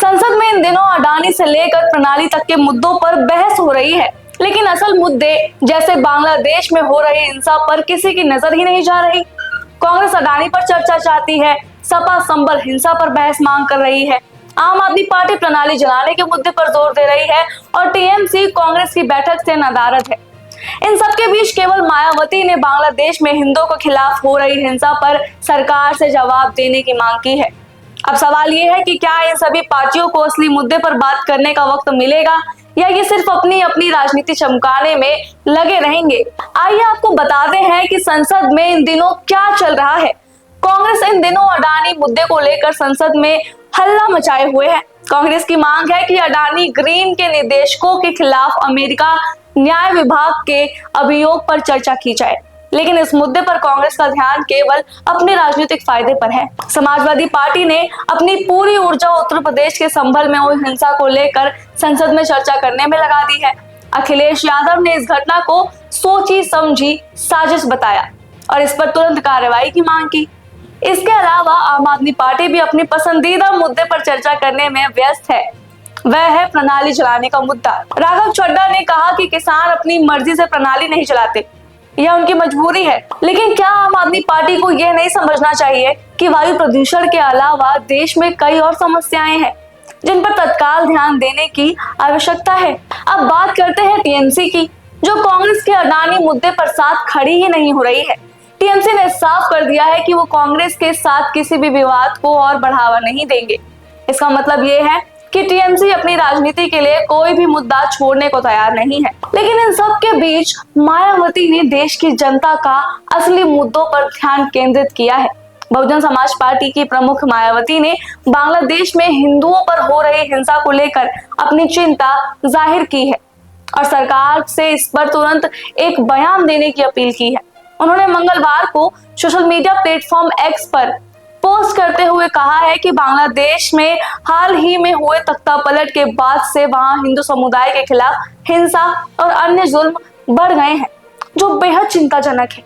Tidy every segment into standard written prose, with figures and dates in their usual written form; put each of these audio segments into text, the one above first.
संसद में इन दिनों अडानी से लेकर प्रणाली तक के मुद्दों पर बहस हो रही है, लेकिन असल मुद्दे जैसे बांग्लादेश में हो रही हिंसा पर किसी की नजर ही नहीं जा रही। कांग्रेस अडानी पर चर्चा चाहती है, सपा संबल हिंसा पर बहस मांग कर रही है, आम आदमी पार्टी प्रणाली जलाने के मुद्दे पर जोर दे रही है और टीएमसी कांग्रेस की बैठक से नाराज है। इन सबके बीच केवल मायावती ने बांग्लादेश में हिंदुओं के खिलाफ हो रही हिंसा पर सरकार से जवाब देने की मांग की है। अब सवाल ये है कि क्या इन सभी पार्टियों को असली मुद्दे पर बात करने का वक्त मिलेगा या ये सिर्फ अपनी अपनी राजनीति चमकाने में लगे रहेंगे। आइए आपको बताते हैं कि संसद में इन दिनों क्या चल रहा है। कांग्रेस इन दिनों अडानी मुद्दे को लेकर संसद में हल्ला मचाए हुए है। कांग्रेस की मांग है कि अडानी ग्रीन के निदेशकों के खिलाफ अमेरिका न्याय विभाग के अभियोग पर चर्चा की जाए, लेकिन इस मुद्दे पर कांग्रेस का ध्यान केवल अपने राजनीतिक फायदे पर है। समाजवादी पार्टी ने अपनी पूरी ऊर्जा उत्तर प्रदेश के संभल में हुई हिंसा को लेकर संसद में चर्चा करने में लगा दी है। अखिलेश यादव ने इस घटना को सोची समझी साजिश बताया और इस पर तुरंत कार्रवाई की मांग की। इसके अलावा आम आदमी पार्टी भी अपनी पसंदीदा मुद्दे पर चर्चा करने में व्यस्त है, वह है प्रणाली चलाने का मुद्दा। राघव चड्ढा ने कहा कि किसान अपनी मर्जी से प्रणाली नहीं चलाते, यह उनकी मजबूरी है। लेकिन क्या आम आदमी पार्टी को यह नहीं समझना चाहिए कि वायु प्रदूषण के अलावा देश में कई और समस्याएं हैं जिन पर तत्काल ध्यान देने की आवश्यकता है। अब बात करते हैं टीएमसी की, जो कांग्रेस के अडानी मुद्दे पर साथ खड़ी ही नहीं हो रही है। टीएमसी ने साफ कर दिया है कि वो कांग्रेस के साथ किसी भी विवाद को और बढ़ावा नहीं देंगे। इसका मतलब ये है कि टीएमसी अपनी राजनीति के लिए कोई भी मुद्दा छोड़ने को तैयार नहीं है। लेकिन इन सब के बीच मायावती ने देश की जनता का असली मुद्दों पर ध्यान केंद्रित किया है। बहुजन समाज पार्टी की प्रमुख मायावती ने बांग्लादेश में हिंदुओं पर हो रही हिंसा को लेकर अपनी चिंता जाहिर की है और सरकार से इस पर तुरंत एक बयान देने की अपील की है। उन्होंने मंगलवार को सोशल मीडिया प्लेटफॉर्म एक्स पर पोस्ट करते हुए कहा है कि बांग्लादेश में हाल ही में हुए तख्तापलट के बाद से वहां हिंदू समुदाय के खिलाफ हिंसा और अन्य जुल्म बढ़ गए हैं, जो बेहद चिंताजनक है।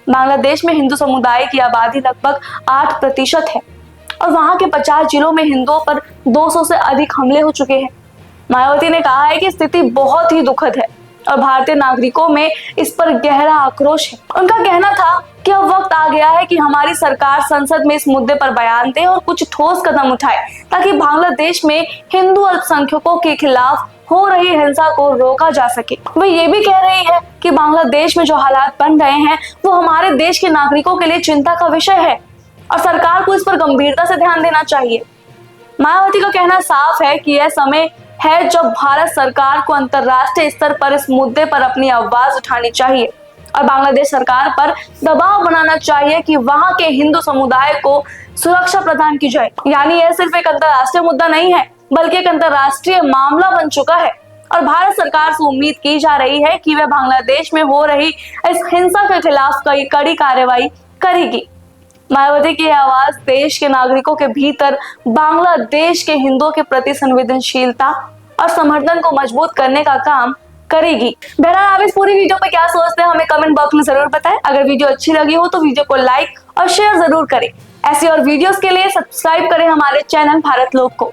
बांग्लादेश में हिंदू समुदाय की आबादी लगभग 8% है और वहां के 50 जिलों में हिंदुओं पर 200 से अधिक हमले हो चुके हैं। मायावती ने कहा है कि स्थिति बहुत ही दुखद है और भारतीय नागरिकों में इस पर गहरा आक्रोश है। उनका कहना था कि अब वक्त आ गया है कि हमारी सरकार संसद में इस मुद्दे पर बयान दे और कुछ ठोस कदम उठाए ताकि बांग्लादेश में हिंदू अल्पसंख्यकों के खिलाफ हो रही हिंसा को रोका जा सके। वो ये भी कह रही है कि बांग्लादेश में जो हालात बन रहे हैं वो हमारे देश के नागरिकों के लिए चिंता का विषय है और सरकार को इस पर गंभीरता से ध्यान देना चाहिए। मायावती का कहना साफ है कि यह समय है जब भारत सरकार को अंतर्राष्ट्रीय स्तर पर इस मुद्दे पर अपनी आवाज उठानी चाहिए और बांग्लादेश सरकार पर दबाव बनाना चाहिए कि वहां के हिंदू समुदाय को सुरक्षा प्रदान की जाए। यानी यह सिर्फ एक अंतर्राष्ट्रीय मुद्दा नहीं है बल्कि एक अंतर्राष्ट्रीय मामला बन चुका है और भारत सरकार से उम्मीद की जा रही है कि वह बांग्लादेश में हो रही इस हिंसा के खिलाफ कड़ी कार्रवाई करेगी। मायावती की आवाज देश के नागरिकों के भीतर बांग्लादेश के हिंदुओं के प्रति संवेदनशीलता और समर्थन को मजबूत करने का काम करेगी। बहरहाल आप इस पूरी वीडियो पे क्या सोचते हैं हमें कमेंट बॉक्स में जरूर बताएं। अगर वीडियो अच्छी लगी हो तो वीडियो को लाइक और शेयर जरूर करें। ऐसी और वीडियोस के लिए सब्सक्राइब करें हमारे चैनल भारत लोक को।